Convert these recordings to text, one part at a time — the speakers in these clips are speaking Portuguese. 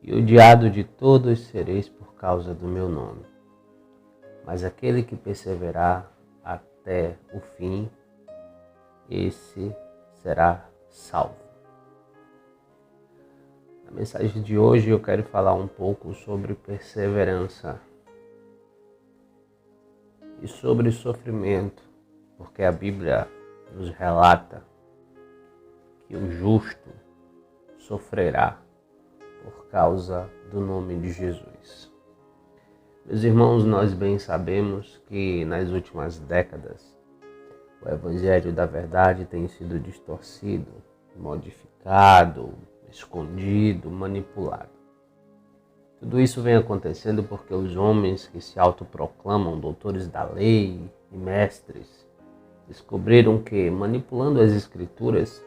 e odiado de todos sereis por causa do meu nome. Mas aquele que perseverar até o fim, esse será salvo. Na mensagem de hoje eu quero falar um pouco sobre perseverança e sobre sofrimento, porque a Bíblia nos relata que o justo sofrerá por causa do nome de Jesus. Meus irmãos, nós bem sabemos que nas últimas décadas o Evangelho da Verdade tem sido distorcido, modificado, escondido, manipulado. Tudo isso vem acontecendo porque os homens que se autoproclamam doutores da lei e mestres descobriram que, manipulando as Escrituras,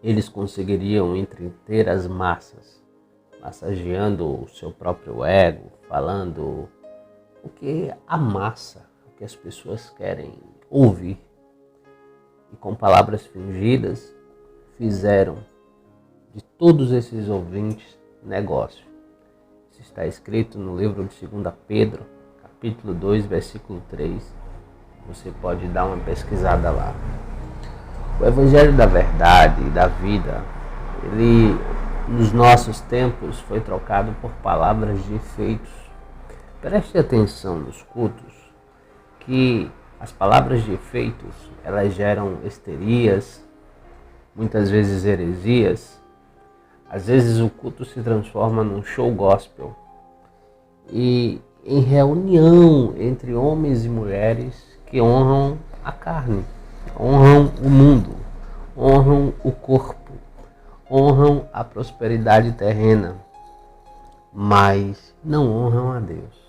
eles conseguiriam entreter as massas, massageando o seu próprio ego, falando o que a massa, o que as pessoas querem ouvir. E com palavras fingidas, fizeram de todos esses ouvintes negócio. Isso está escrito no livro de 2 Pedro, capítulo 2, versículo 3. Você pode dar uma pesquisada lá. O Evangelho da Verdade e da Vida, ele, nos nossos tempos, foi trocado por palavras de efeitos. Preste atenção nos cultos, que as palavras de efeitos, elas geram histerias, muitas vezes heresias. Às vezes o culto se transforma num show gospel. E em reunião entre homens e mulheres que honram a carne, honram o mundo, honram o corpo, honram a prosperidade terrena, mas não honram a Deus.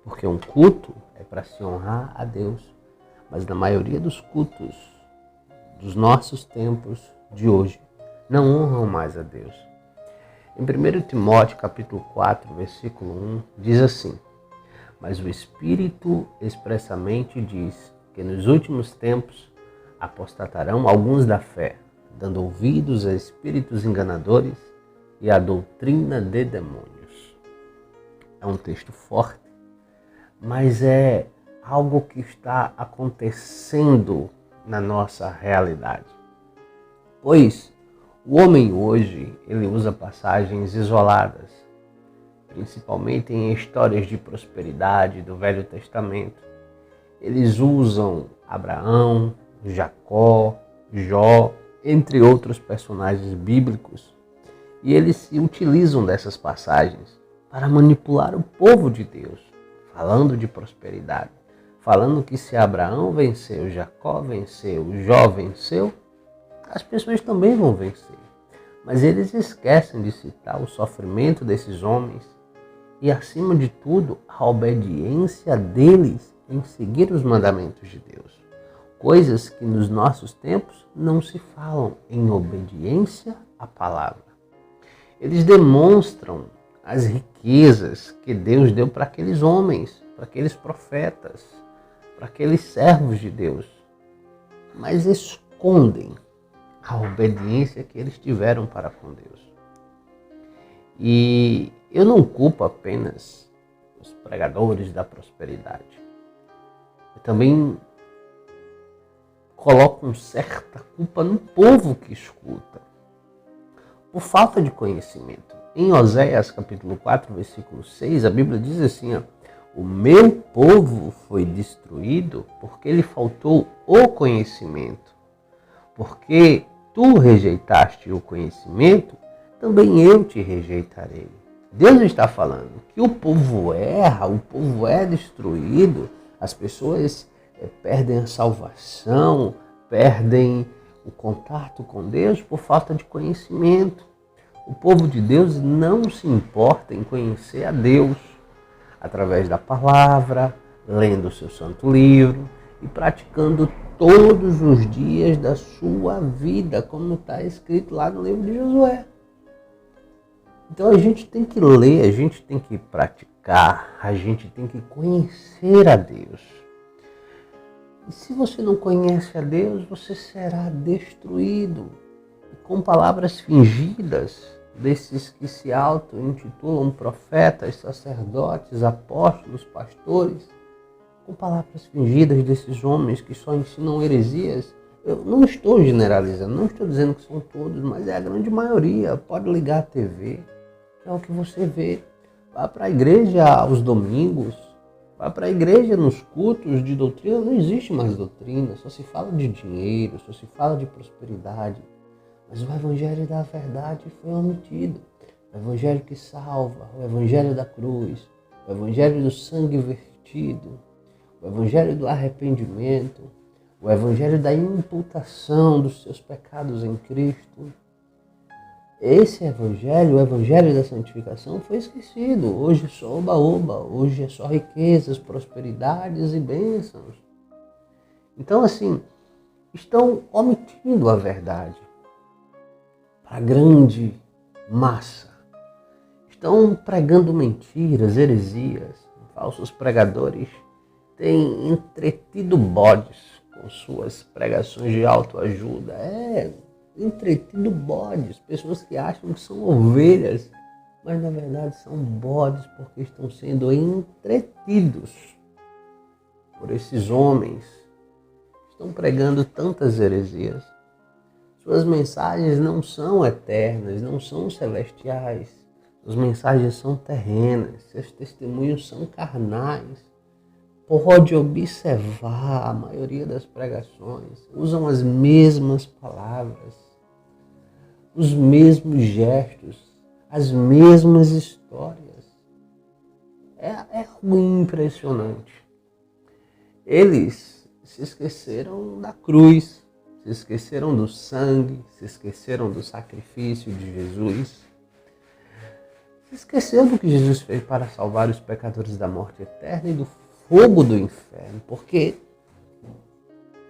Porque um culto é para se honrar a Deus, mas na maioria dos cultos dos nossos tempos de hoje, não honram mais a Deus. Em 1 Timóteo capítulo 4, versículo 1, diz assim: mas o Espírito expressamente diz que nos últimos tempos apostatarão alguns da fé, dando ouvidos a espíritos enganadores e à doutrina de demônios. É um texto forte, mas é algo que está acontecendo na nossa realidade. Pois o homem hoje, ele usa passagens isoladas, principalmente em histórias de prosperidade do Velho Testamento. Eles usam Abraão, Jacó, Jó, entre outros personagens bíblicos, e eles se utilizam dessas passagens para manipular o povo de Deus, falando de prosperidade, falando que se Abraão venceu, Jacó venceu, Jó venceu, as pessoas também vão vencer. Mas eles esquecem de citar o sofrimento desses homens e, acima de tudo, a obediência deles em seguir os mandamentos de Deus. Coisas que nos nossos tempos não se falam em obediência à palavra. Eles demonstram as riquezas que Deus deu para aqueles homens, para aqueles profetas, para aqueles servos de Deus, mas escondem a obediência que eles tiveram para com Deus. E eu não culpo apenas os pregadores da prosperidade. Eu também coloco uma certa culpa no povo que escuta, por falta de conhecimento. Em Oséias capítulo 4, versículo 6, a Bíblia diz assim: o meu povo foi destruído porque lhe faltou o conhecimento. Porque tu rejeitaste o conhecimento, também eu te rejeitarei. Deus está falando que o povo erra, o povo é destruído, as pessoas perdem a salvação, perdem o contato com Deus por falta de conhecimento. O povo de Deus não se importa em conhecer a Deus através da palavra, lendo o seu santo livro e praticando todos os dias da sua vida, como está escrito lá no livro de Josué. Então a gente tem que ler, a gente tem que praticar, a gente tem que conhecer a Deus. E se você não conhece a Deus, você será destruído com palavras fingidas, desses que se auto-intitulam profetas, sacerdotes, apóstolos, pastores, com palavras fingidas desses homens que só ensinam heresias. Eu não estou generalizando, não estou dizendo que são todos, mas é a grande maioria. Pode ligar a TV, é o que você vê. Vá para a igreja aos domingos, vá para a igreja nos cultos de doutrina. Não existe mais doutrina, só se fala de dinheiro, só se fala de prosperidade. Mas o evangelho da verdade foi omitido. O evangelho que salva, o evangelho da cruz, o evangelho do sangue vertido, o evangelho do arrependimento, o evangelho da imputação dos seus pecados em Cristo. Esse evangelho, o evangelho da santificação, foi esquecido. Hoje é só oba-oba, hoje é só riquezas, prosperidades e bênçãos. Então, assim, estão omitindo a verdade para a grande massa. Estão pregando mentiras, heresias. Falsos pregadores têm entretido bodes com suas pregações de autoajuda. Entretido bodes, pessoas que acham que são ovelhas, mas na verdade são bodes porque estão sendo entretidos por esses homens. Estão pregando tantas heresias. Suas mensagens não são eternas, não são celestiais. Suas mensagens são terrenas, seus testemunhos são carnais. Pode observar a maioria das pregações, usam as mesmas palavras, os mesmos gestos, as mesmas histórias. É algo impressionante. Eles se esqueceram da cruz, se esqueceram do sangue, se esqueceram do sacrifício de Jesus, se esqueceram do que Jesus fez para salvar os pecadores da morte eterna e do fogo do inferno, porque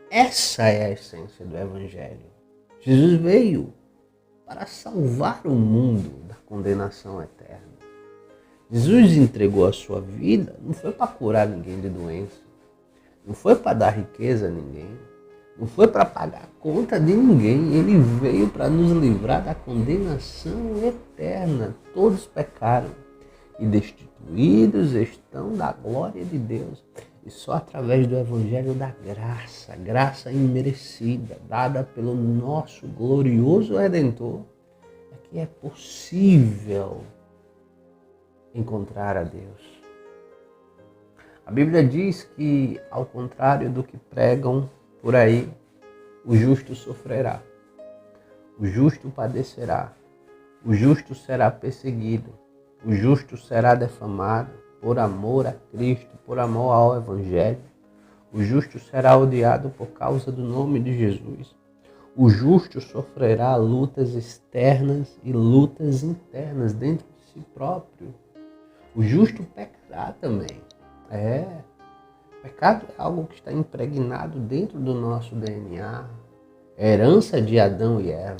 essa é a essência do Evangelho. Jesus veio para salvar o mundo da condenação eterna. Jesus entregou a sua vida, não foi para curar ninguém de doença, não foi para dar riqueza a ninguém, não foi para pagar a conta de ninguém. Ele veio para nos livrar da condenação eterna. Todos pecaram e destituídos estão da glória de Deus. E só através do evangelho da graça, graça imerecida, dada pelo nosso glorioso Redentor, é que é possível encontrar a Deus. A Bíblia diz que, ao contrário do que pregam por aí, o justo sofrerá, o justo padecerá, o justo será perseguido, o justo será defamado por amor a Cristo, por amor ao Evangelho. O justo será odiado por causa do nome de Jesus. O justo sofrerá lutas externas e lutas internas dentro de si próprio. O justo pecará também. Pecado é algo que está impregnado dentro do nosso DNA. É herança de Adão e Eva.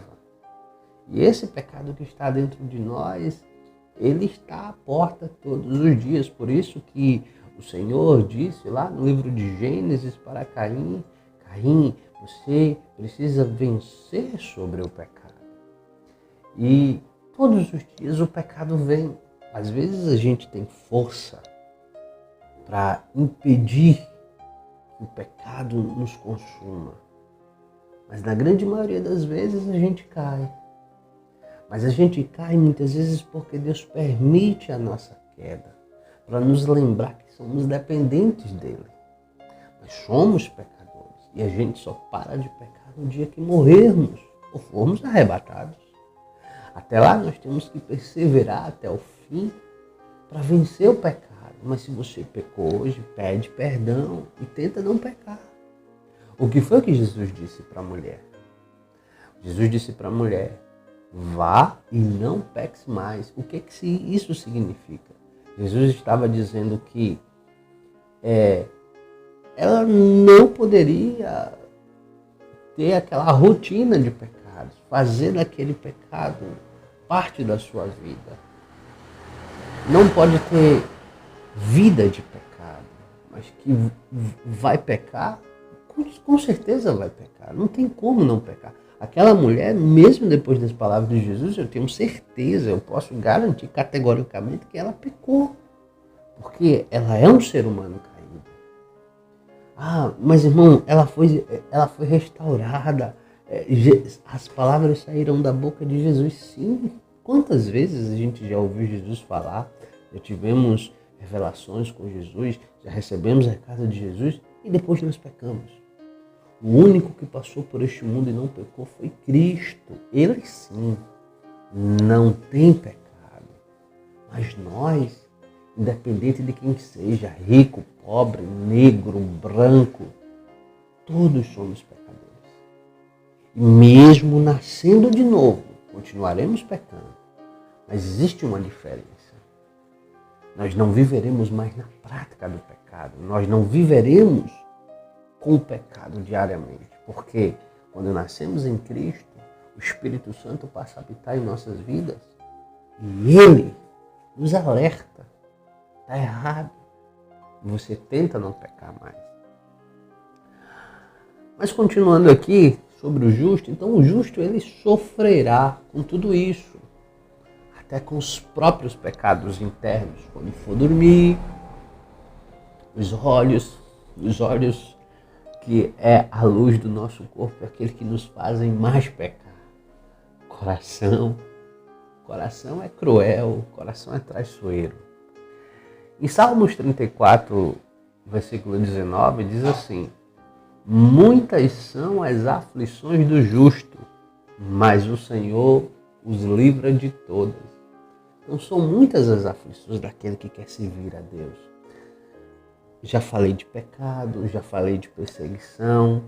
E esse pecado que está dentro de nós, ele está à porta todos os dias. Por isso que o Senhor disse lá no livro de Gênesis para Caim: Caim, você precisa vencer sobre o pecado. E todos os dias o pecado vem. Às vezes a gente tem força para impedir que o pecado nos consuma. Mas na grande maioria das vezes a gente cai. Mas a gente cai muitas vezes porque Deus permite a nossa queda, para nos lembrar que somos dependentes dele. Nós somos pecadores e a gente só para de pecar no dia que morrermos ou formos arrebatados. Até lá nós temos que perseverar até o fim para vencer o pecado. Mas se você pecou hoje, pede perdão e tenta não pecar. O que foi que Jesus disse para a mulher? Jesus disse para a mulher: vá e não peques mais. O que isso significa? Jesus estava dizendo que ela não poderia ter aquela rotina de pecados, fazer daquele pecado parte da sua vida. Não pode ter vida de pecado, mas que vai pecar, com certeza vai pecar. Não tem como não pecar. Aquela mulher, mesmo depois das palavras de Jesus, eu tenho certeza, eu posso garantir categoricamente que ela pecou. Porque ela é um ser humano caído. Ah, mas irmão, ela foi restaurada. As palavras saíram da boca de Jesus, sim. Quantas vezes a gente já ouviu Jesus falar? Já tivemos revelações com Jesus, já recebemos recado de Jesus e depois nós pecamos. O único que passou por este mundo e não pecou foi Cristo. Ele sim, não tem pecado. Mas nós, independente de quem seja, rico, pobre, negro, branco, todos somos pecadores. E mesmo nascendo de novo, continuaremos pecando. Mas existe uma diferença. Nós não viveremos mais na prática do pecado. Nós não viveremos com o pecado diariamente. Porque quando nascemos em Cristo, o Espírito Santo passa a habitar em nossas vidas e Ele nos alerta. Está errado. Você tenta não pecar mais. Mas continuando aqui sobre o justo, então o justo ele sofrerá com tudo isso. Até com os próprios pecados internos. Quando for dormir, os olhos que é a luz do nosso corpo, é aquele que nos fazem mais pecar. Coração é cruel, coração é traiçoeiro. Em Salmos 34, versículo 19, diz assim: muitas são as aflições do justo, mas o Senhor os livra de todas. Então são muitas as aflições daquele que quer servir a Deus. Já falei de pecado, já falei de perseguição,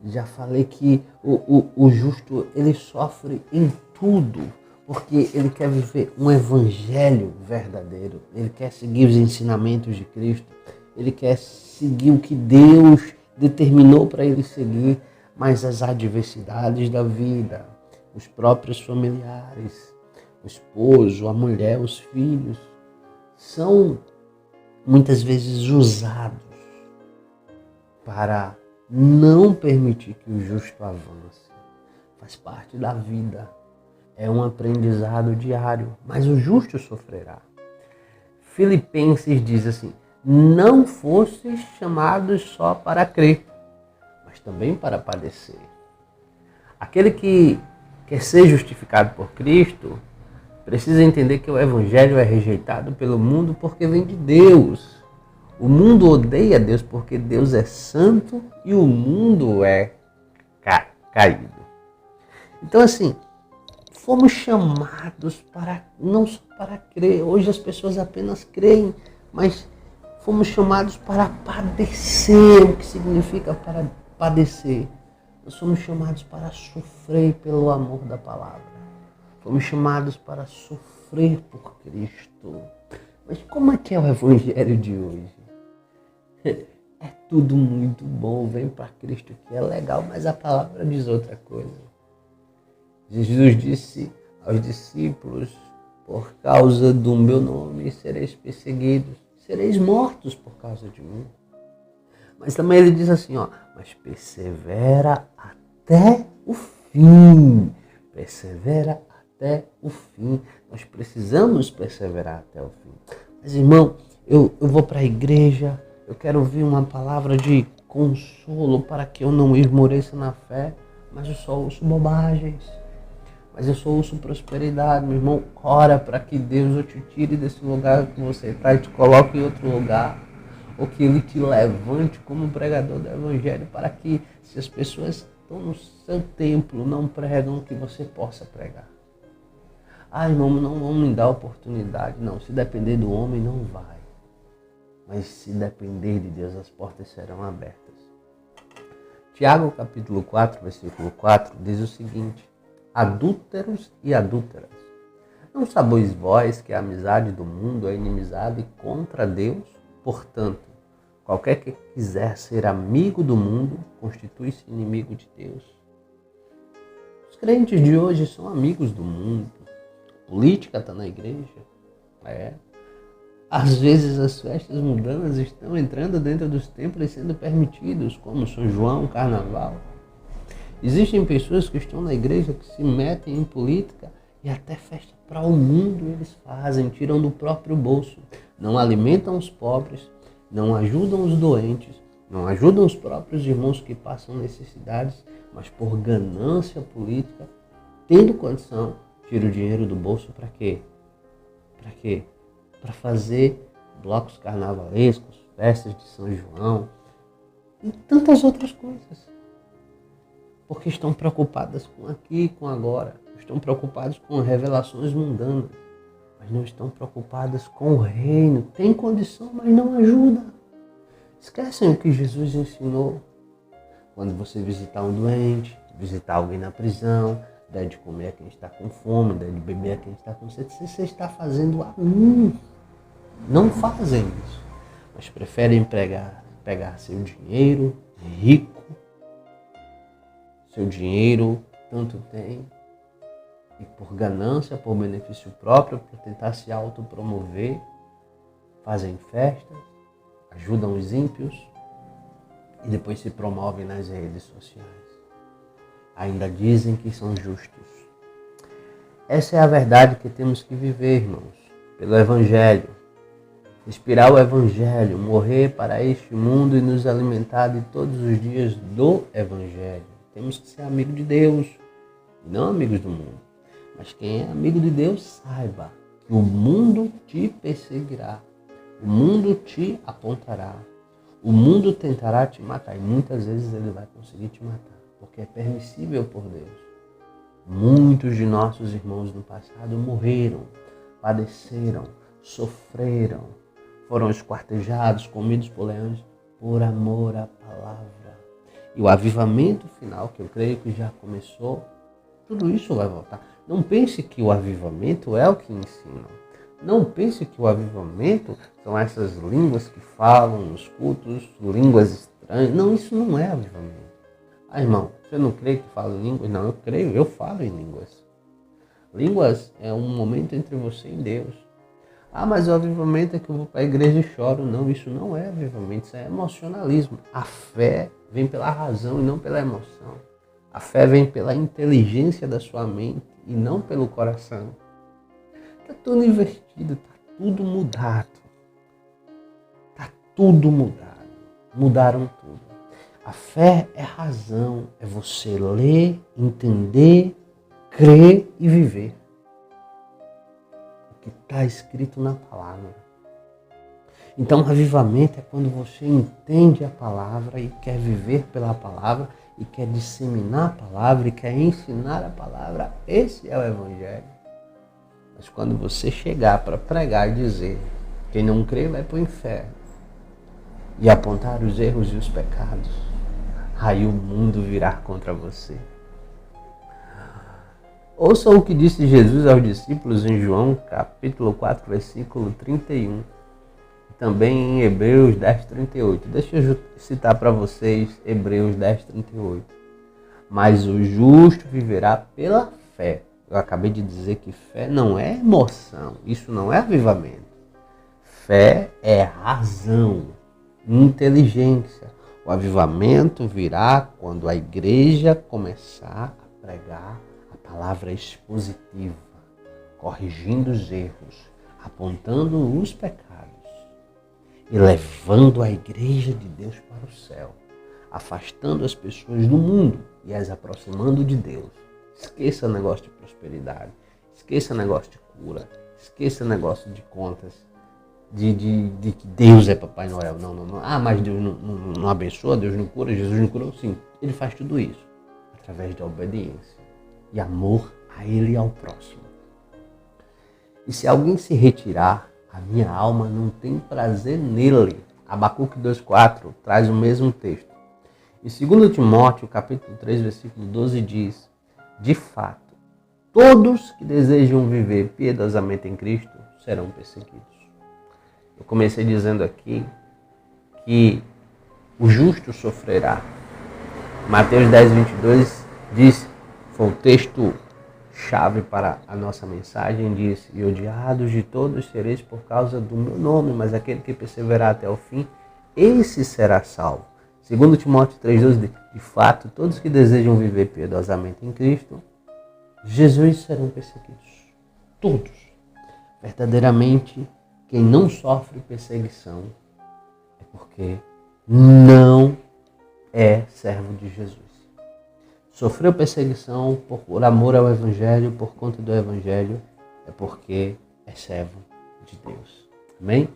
já falei que o justo ele sofre em tudo, porque ele quer viver um evangelho verdadeiro, ele quer seguir os ensinamentos de Cristo, ele quer seguir o que Deus determinou para ele seguir, mas as adversidades da vida, os próprios familiares, o esposo, a mulher, os filhos, são muitas vezes usados para não permitir que o justo avance. Faz parte da vida. É um aprendizado diário, mas o justo sofrerá. Filipenses diz assim: não fostes chamados só para crer, mas também para padecer. Aquele que quer ser justificado por Cristo precisa entender que o Evangelho é rejeitado pelo mundo porque vem de Deus. O mundo odeia Deus porque Deus é santo e o mundo é caído. Então assim, fomos chamados para não só para crer. Hoje as pessoas apenas creem, mas fomos chamados para padecer. O que significa para padecer? Nós somos chamados para sofrer pelo amor da palavra. Fomos chamados para sofrer por Cristo. Mas como é que é o Evangelho de hoje? É tudo muito bom, vem para Cristo que é legal, mas a palavra diz outra coisa. Jesus disse aos discípulos: por causa do meu nome sereis perseguidos, sereis mortos por causa de mim. Mas também ele diz assim, mas persevera até o fim. Persevera até o fim. Nós precisamos perseverar até o fim. Mas irmão, eu vou para a igreja, eu quero ouvir uma palavra de consolo para que eu não esmoreça na fé, mas eu só ouço bobagens. Mas eu só ouço prosperidade, meu irmão. Ora para que Deus te tire desse lugar que você está e te coloque em outro lugar. Ou que Ele te levante como pregador do Evangelho para que, se as pessoas estão no seu templo, não pregam, que você possa pregar. Irmão, não vão me dar oportunidade. Não, se depender do homem, não vai. Mas se depender de Deus, as portas serão abertas. Tiago, capítulo 4, versículo 4, diz o seguinte: adúlteros e adúlteras, não sabeis vós que a amizade do mundo é inimizade contra Deus? Portanto, qualquer que quiser ser amigo do mundo, constitui-se inimigo de Deus. Os crentes de hoje são amigos do mundo. A política está na igreja. Às vezes as festas mundanas estão entrando dentro dos templos e sendo permitidos, como São João, Carnaval. Existem pessoas que estão na igreja que se metem em política e até festa para o mundo eles fazem, tiram do próprio bolso. Não alimentam os pobres, não ajudam os doentes, não ajudam os próprios irmãos que passam necessidades, mas por ganância política, tendo condição, tira o dinheiro do bolso para quê? Para quê? Para fazer blocos carnavalescos, festas de São João e tantas outras coisas. Porque estão preocupadas com aqui e com agora. Estão preocupados com revelações mundanas, mas não estão preocupadas com o reino. Tem condição, mas não ajuda. Esquecem o que Jesus ensinou. Quando você visitar um doente, visitar alguém na prisão, der de comer a quem está com fome, der de beber a quem está com sede, você está fazendo a mim. Não fazem isso, mas preferem pegar seu dinheiro rico, seu dinheiro tanto tem, e por ganância, por benefício próprio, por tentar se autopromover, fazem festas, ajudam os ímpios e depois se promovem nas redes sociais. Ainda dizem que são justos. Essa é a verdade que temos que viver, irmãos, pelo Evangelho. Respirar o Evangelho, morrer para este mundo e nos alimentar de todos os dias do Evangelho. Temos que ser amigo de Deus, e não amigos do mundo. Mas quem é amigo de Deus, saiba que o mundo te perseguirá, o mundo te apontará, o mundo tentará te matar e muitas vezes ele vai conseguir te matar, porque é permissível por Deus. Muitos de nossos irmãos no passado morreram, padeceram, sofreram, foram esquartejados, comidos por leões, por amor à palavra. E o avivamento final, que eu creio que já começou, tudo isso vai voltar. Não pense que o avivamento é o que ensinam. Não pense que o avivamento são essas línguas que falam nos cultos, línguas estranhas. Não, isso não é avivamento. Ah, irmão, você não crê que fala em línguas? Não, eu creio, eu falo em línguas. Línguas é um momento entre você e Deus. Ah, mas o avivamento é que eu vou para a igreja e choro. Não, isso não é avivamento, isso é emocionalismo. A fé vem pela razão e não pela emoção. A fé vem pela inteligência da sua mente e não pelo coração. Está tudo invertido, está tudo mudado. Está tudo mudado. Mudaram tudo. A fé é razão, é você ler, entender, crer e viver o que está escrito na palavra. Então, avivamento é quando você entende a palavra e quer viver pela palavra e quer disseminar a palavra e quer ensinar a palavra. Esse é o Evangelho. Mas quando você chegar para pregar e dizer quem não crê vai para o inferno e apontar os erros e os pecados, aí o mundo virá contra você. Ouça o que disse Jesus aos discípulos em João capítulo 4, versículo 31. Também em Hebreus 10, 38. Deixa eu citar para vocês Hebreus 10, 38. Mas o justo viverá pela fé. Eu acabei de dizer que fé não é emoção. Isso não é avivamento. Fé é razão, inteligência. O avivamento virá quando a igreja começar a pregar a palavra expositiva, corrigindo os erros, apontando os pecados e levando a igreja de Deus para o céu, afastando as pessoas do mundo e as aproximando de Deus. Esqueça o negócio de prosperidade, esqueça o negócio de cura, esqueça o negócio de contas, de que Deus é Papai Noel. Não. Ah, mas Deus não abençoa, Deus não cura, Jesus não curou. Sim, Ele faz tudo isso através da obediência e amor a Ele e ao próximo. E se alguém se retirar, a minha alma não tem prazer nele. Abacuque 2,4 traz o mesmo texto. Em 2 Timóteo, capítulo 3, versículo 12 diz: de fato, todos que desejam viver piedosamente em Cristo serão perseguidos. Eu comecei dizendo aqui que o justo sofrerá. Mateus 10, 22 diz, foi o texto chave para a nossa mensagem, diz: e odiados de todos sereis por causa do meu nome, mas aquele que perseverar até o fim, esse será salvo. Segundo Timóteo 3,12, de fato, todos que desejam viver piedosamente em Cristo, Jesus serão perseguidos. Todos. Verdadeiramente, quem não sofre perseguição é porque não é servo de Jesus. Sofreu perseguição por amor ao Evangelho, por conta do Evangelho, é porque é servo de Deus. Amém?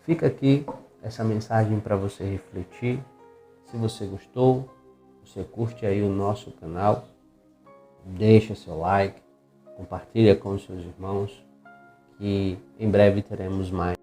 Fica aqui essa mensagem para você refletir. Se você gostou, você curte aí o nosso canal, deixa seu like, compartilha com os seus irmãos, que em breve teremos mais